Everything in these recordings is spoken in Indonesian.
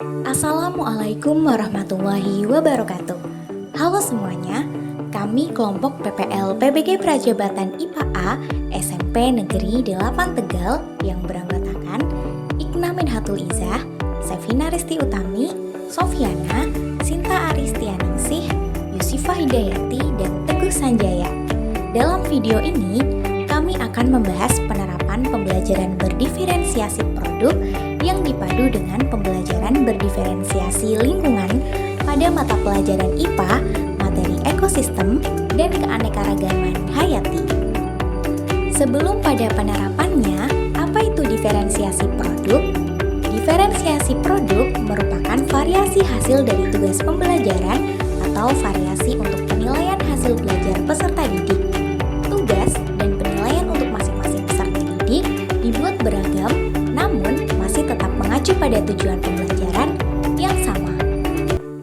Assalamualaikum warahmatullahi wabarakatuh. Halo semuanya, kami kelompok PPL PBG Prajabatan IPA A SMP Negeri 8 Tegal yang beranggotakan Ikna Minhatul Izah, Sevina Risti Utami, Sofiana, Sinta Aristianingsih, Yusifah Hidayati, dan Teguh Sanjaya. Dalam video ini, kami akan membahas penerapan pembelajaran berdiferensiasi produk yang dipadu dengan pembelajaran berdiferensiasi lingkungan pada mata pelajaran IPA, materi ekosistem, dan keanekaragaman hayati. Sebelum pada penerapannya, apa itu diferensiasi produk? Diferensiasi produk merupakan variasi hasil dari tugas pembelajaran atau variasi untuk penilaian hasil belajar peserta didik. Tugas dan penilaian untuk masing-masing peserta didik dibuat beragam, namun masih tetap mengacu pada tujuan pembelajaran yang sama.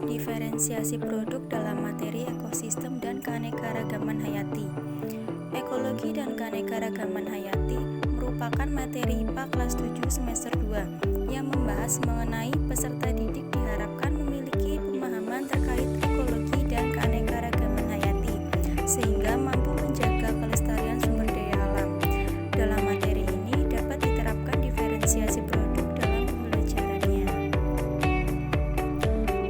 Diferensiasi produk dalam materi ekosistem dan keanekaragaman hayati. Ekologi dan keanekaragaman hayati merupakan materi IPA kelas 7 semester 2 yang membahas mengenai peserta didik diharapkan memiliki pemahaman terkait ekologi dan keanekaragaman hayati sehingga mampu menjaga kelestarian sumber daya alam. Dalam materi ini dapat diterapkan diferensiasi produk dalam pembelajarannya.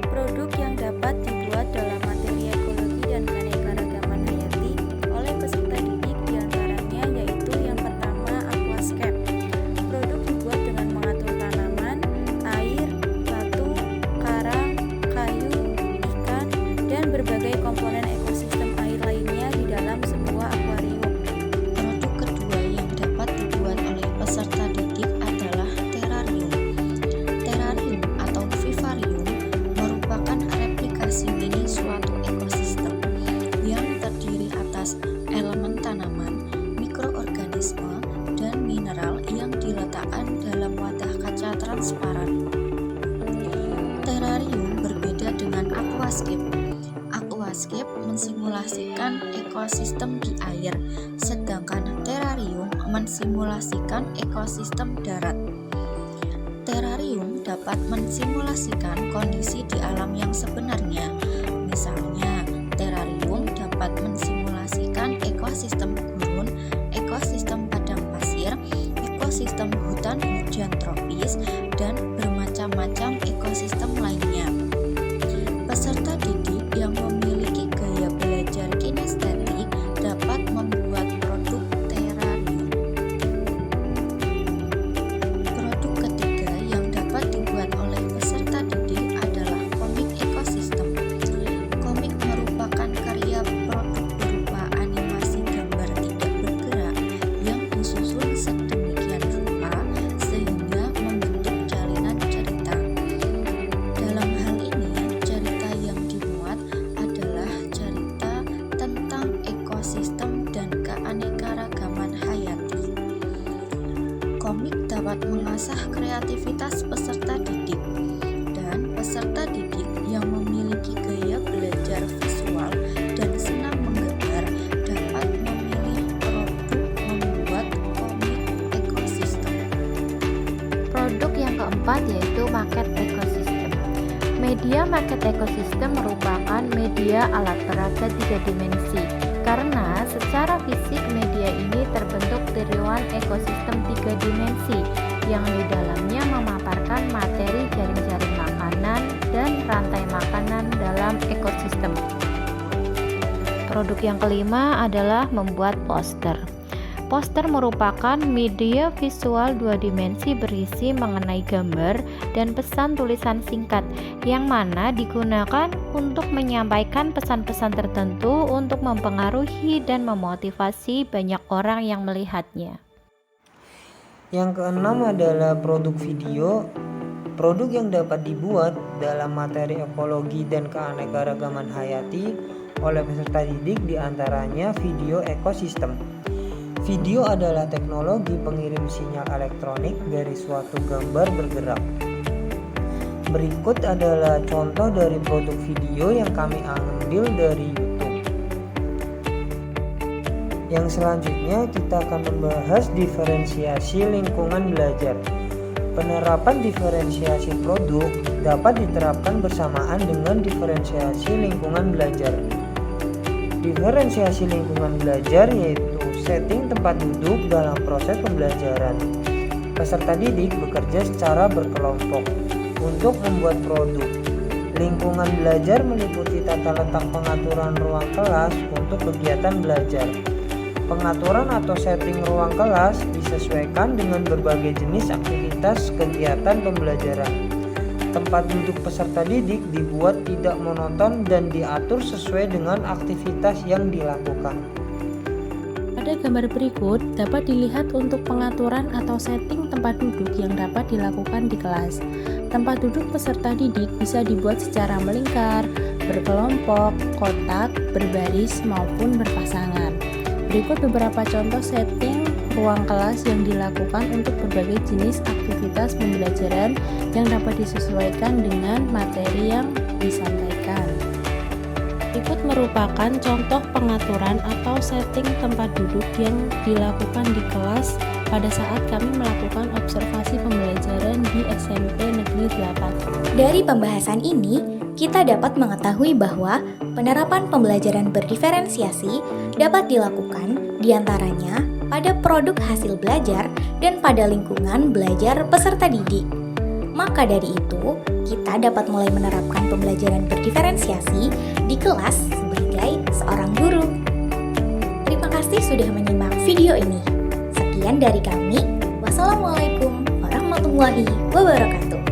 Produk yang dapat dibuat dalam materi ekologi dan keanekaragaman hayati oleh peserta didik diantaranya yaitu yang pertama aquascape. Produk dibuat dengan mengatur tanaman, air, batu, karang, kayu, ikan, dan berbagai komponen ekosistem air lainnya di dalam sebuah akuarium. Produk kedua yang dapat dibuat oleh peserta didik adalah terarium. Terarium atau vivarium merupakan replikasi mini suatu ekosistem yang terdiri atas elemen tanaman, mikroorganisme, dan mineral yang diletakkan dalam wadah kaca transparan. Terarium berbeda dengan aquascape. Aquascape mensimulasikan ekosistem di air, sedangkan terarium mensimulasikan ekosistem darat. Terarium dapat mensimulasikan kondisi di alam yang sebenarnya. Misalnya, terarium dapat mensimulasikan ekosistem gurun, ekosistem padang pasir, ekosistem hutan hujan tropis, dan bermacam-macam ekosistem lainnya. Peserta didik yang memiliki gaya belajar kinestetik dapat membuat produk terarium. Produk ketiga yang dapat dibuat oleh peserta didik adalah komik ekosistem. Komik merupakan karya produk berupa animasi gambar tidak bergerak yang disusun sedemikian rupa sehingga membentuk jalinan cerita. Dalam hal ini, cerita yang dimuat adalah cerita tentang ekosistem dan keanekaragaman hayati. Komik dapat mengasah kreativitas peserta didik, dan peserta didik yang memiliki gaya belajar visual dan senang menggambar dapat memilih produk membuat komik ekosistem. Produk yang keempat yaitu maket ekosistem. Media maket ekosistem merupakan media alat peraga 3 dimensi karena secara fisik media ini terbentuk tiruan ekosistem 3 dimensi yang di dalamnya memaparkan materi jaring-jaring makanan dan rantai makanan dalam ekosistem. Produk yang kelima adalah membuat poster. Poster merupakan media visual 2 dimensi berisi mengenai gambar dan pesan tulisan singkat yang mana digunakan untuk menyampaikan pesan-pesan tertentu untuk mempengaruhi dan memotivasi banyak orang yang melihatnya. Yang keenam adalah produk video. Produk yang dapat dibuat dalam materi ekologi dan keanekaragaman hayati oleh peserta didik diantaranya video ekosistem. Video adalah teknologi pengirim sinyal elektronik dari suatu gambar bergerak. Berikut adalah contoh dari produk video yang kami ambil dari YouTube. Yang selanjutnya kita akan membahas diferensiasi lingkungan belajar. Penerapan diferensiasi produk dapat diterapkan bersamaan dengan diferensiasi lingkungan belajar. Diferensiasi lingkungan belajar yaitu setting tempat duduk dalam proses pembelajaran. Peserta didik bekerja secara berkelompok untuk membuat produk. Lingkungan belajar meliputi tata letak pengaturan ruang kelas untuk kegiatan belajar. Pengaturan atau setting ruang kelas disesuaikan dengan berbagai jenis aktivitas kegiatan pembelajaran. Tempat duduk peserta didik dibuat tidak monoton dan diatur sesuai dengan aktivitas yang dilakukan. Pada gambar berikut dapat dilihat untuk pengaturan atau setting tempat duduk yang dapat dilakukan di kelas. Tempat duduk peserta didik bisa dibuat secara melingkar, berkelompok, kotak, berbaris, maupun berpasangan. Berikut beberapa contoh setting ruang kelas yang dilakukan untuk berbagai jenis aktivitas pembelajaran yang dapat disesuaikan dengan materi yang disampaikan. Berikut merupakan contoh pengaturan atau setting tempat duduk yang dilakukan di kelas pada saat kami melakukan observasi pembelajaran di SMP Negeri 8. Dari pembahasan ini, kita dapat mengetahui bahwa penerapan pembelajaran berdiferensiasi dapat dilakukan diantaranya pada produk hasil belajar dan pada lingkungan belajar peserta didik. Maka dari itu, kita dapat mulai menerapkan pembelajaran berdiferensiasi di kelas sebagai seorang guru. Terima kasih sudah menyimak video ini. Sekian dari kami. Wassalamualaikum warahmatullahi wabarakatuh.